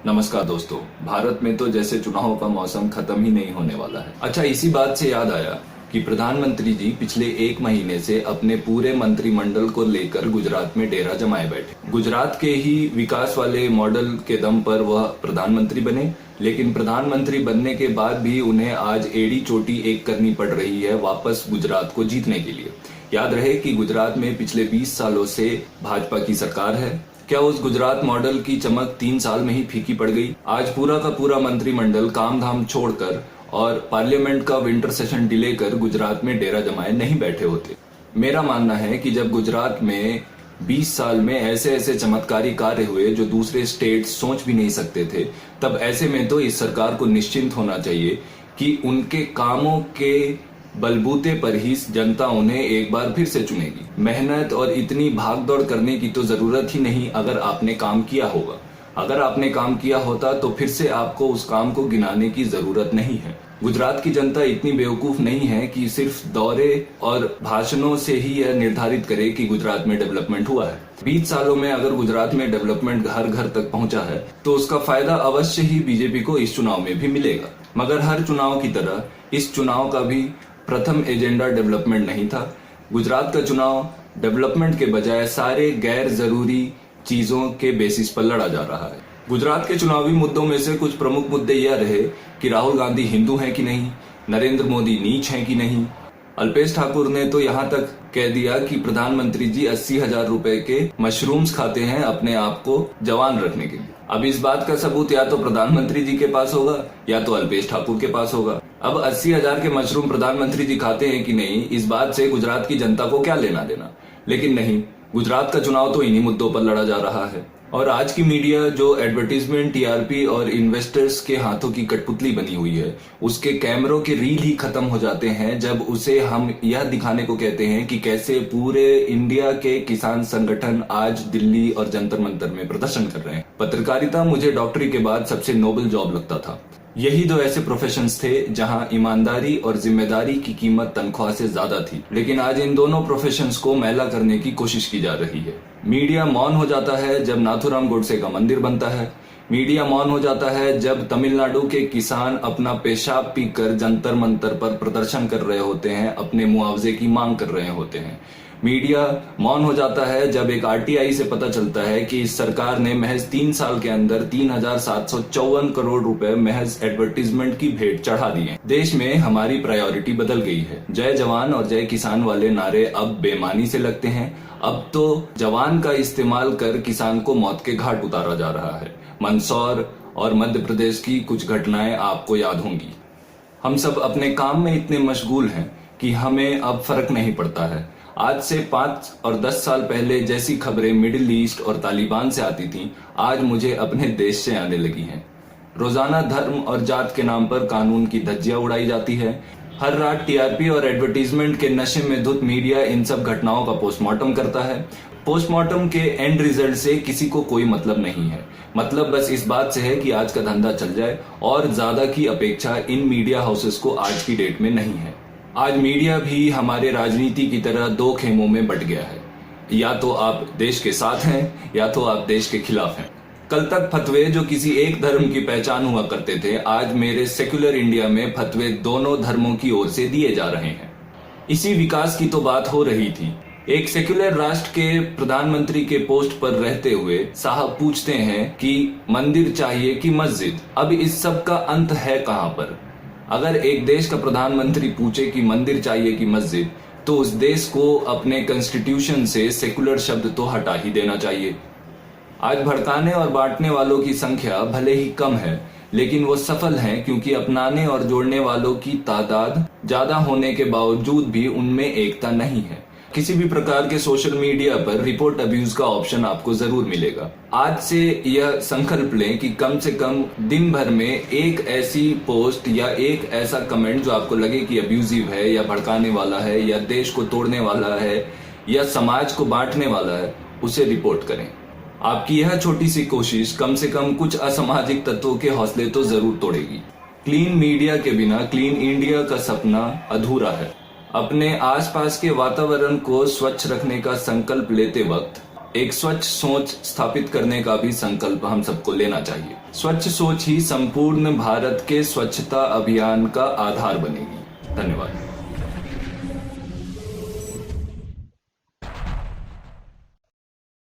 नमस्कार दोस्तों। भारत में तो जैसे चुनाव का मौसम खत्म ही नहीं होने वाला है। अच्छा, इसी बात से याद आया कि प्रधानमंत्री जी पिछले एक महीने से अपने पूरे मंत्रिमंडल को लेकर गुजरात में डेरा जमाए बैठे। गुजरात के ही विकास वाले मॉडल के दम पर वह प्रधानमंत्री बने, लेकिन प्रधानमंत्री बनने के बाद भी उन्हें आज एड़ी चोटी एक करनी पड़ रही है वापस गुजरात को जीतने के लिए। याद रहे कि गुजरात में पिछले 20 सालों से भाजपा की सरकार है। क्या उस गुजरात मॉडल की चमक 3 साल में ही फीकी पड़ गई? आज पूरा का पूरा मंत्रिमंडल काम धाम छोड़कर और पार्लियामेंट का विंटर सेशन डिले कर गुजरात में डेरा जमाए नहीं बैठे होते। मेरा मानना है कि जब गुजरात में 20 साल में ऐसे ऐसे चमत्कारी कार्य हुए जो दूसरे स्टेट सोच भी नहीं सकते थे, तब ऐसे में तो इस सरकार को निश्चिंत होना चाहिए कि उनके कामों के बलबूते पर ही जनता उन्हें एक बार फिर से चुनेगी। मेहनत और इतनी भागदौड़ करने की तो जरूरत ही नहीं अगर आपने काम किया होगा। अगर आपने काम किया होता तो फिर से आपको उस काम को गिनाने की जरूरत नहीं है। गुजरात की जनता इतनी बेवकूफ नहीं है कि सिर्फ दौरे और भाषणों से ही यह निर्धारित करे कि गुजरात में डेवलपमेंट हुआ है। 20 सालों में अगर गुजरात में डेवलपमेंट घर घर तक पहुंचा है तो उसका फायदा अवश्य ही बीजेपी को इस चुनाव में भी मिलेगा। मगर हर चुनाव की तरह इस चुनाव का भी प्रथम एजेंडा डेवलपमेंट नहीं था। गुजरात का चुनाव डेवलपमेंट के बजाय सारे गैर जरूरी चीजों के बेसिस पर लड़ा जा रहा है। गुजरात के चुनावी मुद्दों में से कुछ प्रमुख मुद्दे यह रहे कि राहुल गांधी हिंदू हैं कि नहीं, नरेंद्र मोदी नीच हैं कि नहीं। अल्पेश ठाकुर ने तो यहां तक कह दिया कि प्रधानमंत्री जी 80,000 रुपए के मशरूम्स खाते हैं अपने आप को जवान रखने के लिए। अब इस बात का सबूत या तो प्रधानमंत्री जी के पास होगा या तो अल्पेश ठाकुर के पास होगा। अब 80,000 के मशरूम प्रधानमंत्री जी खाते हैं कि नहीं, इस बात से गुजरात की जनता को क्या लेना देना। लेकिन नहीं, गुजरात का चुनाव तो इन्हीं मुद्दों पर लड़ा जा रहा है। और आज की मीडिया जो एडवर्टीजमेंट, टीआरपी और इन्वेस्टर्स के हाथों की कठपुतली बनी हुई है, उसके कैमरों के रील ही खत्म हो जाते हैं जब उसे हम यह दिखाने को कहते हैं कि कैसे पूरे इंडिया के किसान संगठन आज दिल्ली और जंतर मंतर में प्रदर्शन कर रहे हैं। पत्रकारिता मुझे डॉक्टरी के बाद सबसे नोबल जॉब लगता था। यही दो ऐसे प्रोफेशंस थे जहां ईमानदारी और जिम्मेदारी की कीमत तनख्वाह से ज्यादा थी। लेकिन आज इन दोनों प्रोफेशंस को मैला करने की कोशिश की जा रही है। मीडिया मौन हो जाता है जब नाथुराम गोडसे का मंदिर बनता है। मीडिया मौन हो जाता है जब तमिलनाडु के किसान अपना पेशाब पीकर जंतर मंतर पर प्रदर्शन कर रहे होते हैं, अपने मुआवजे की मांग कर रहे होते हैं। मीडिया मौन हो जाता है जब एक आरटीआई से पता चलता है कि इस सरकार ने महज 3 साल के अंदर 3,754 करोड़ रुपए महज एडवर्टीजमेंट की भेंट चढ़ा दिए। देश में हमारी प्रायोरिटी बदल गई है। जय जवान और जय किसान वाले नारे अब बेमानी से लगते हैं। अब तो जवान का इस्तेमाल कर किसान को मौत के घाट उतारा जा रहा है। मंदसौर और मध्य प्रदेश की कुछ घटनाएं आपको याद होंगी। हम सब अपने काम में इतने मशगूल हैं कि हमें अब फर्क नहीं पड़ता है। आज से 5 और 10 साल पहले जैसी खबरें मिडिल ईस्ट और तालिबान से आती थीं, आज मुझे अपने देश से आने लगी हैं। रोजाना धर्म और जात के नाम पर कानून की धज्जियां उड़ाई जाती है। हर रात टीआरपी और एडवर्टीजमेंट के नशे में धुत मीडिया इन सब घटनाओं का पोस्टमार्टम करता है। पोस्टमार्टम के एंड रिजल्ट से किसी को कोई मतलब नहीं है। मतलब बस इस बात से है कि आज का धंधा चल जाए, और ज्यादा की अपेक्षा इन मीडिया हाउसेस को आज की डेट में नहीं है। आज मीडिया भी हमारे राजनीति की तरह 2 खेमों में बट गया है। या तो आप देश के साथ हैं या तो आप देश के खिलाफ हैं। कल तक फतवे जो किसी एक धर्म की पहचान हुआ करते थे, आज मेरे सेक्युलर इंडिया में फतवे दोनों धर्मों की ओर से दिए जा रहे हैं। इसी विकास की तो बात हो रही थी। एक सेक्युलर राष्ट्र के प्रधानमंत्री के पोस्ट पर रहते हुए साहब पूछते हैं कि मंदिर चाहिए कि मस्जिद। अब इस सब का अंत है कहां पर? अगर एक देश का प्रधानमंत्री पूछे कि मंदिर चाहिए कि मस्जिद, तो उस देश को अपने कॉन्स्टिट्यूशन से सेकुलर शब्द तो हटा ही देना चाहिए। आज भड़काने और बांटने वालों की संख्या भले ही कम है, लेकिन वो सफल हैं क्योंकि अपनाने और जोड़ने वालों की तादाद ज्यादा होने के बावजूद भी उनमें एकता नहीं है। किसी भी प्रकार के सोशल मीडिया पर रिपोर्ट अब्यूज का ऑप्शन आपको जरूर मिलेगा। आज से यह संकल्प लें कि कम से कम दिन भर में एक ऐसी पोस्ट या एक ऐसा कमेंट जो आपको लगे कि अब्यूजिव है या भड़काने वाला है या देश को तोड़ने वाला है या समाज को बांटने वाला है, उसे रिपोर्ट करें। आपकी यह छोटी सी कोशिश कम से कम कुछ असामाजिक तत्वों के हौसले तो जरूर तोड़ेगी। क्लीन मीडिया के बिना क्लीन इंडिया का सपना अधूरा है। अपने आसपास के वातावरण को स्वच्छ रखने का संकल्प लेते वक्त एक स्वच्छ सोच स्थापित करने का भी संकल्प हम सबको लेना चाहिए। स्वच्छ सोच ही संपूर्ण भारत के स्वच्छता अभियान का आधार बनेगी। धन्यवाद।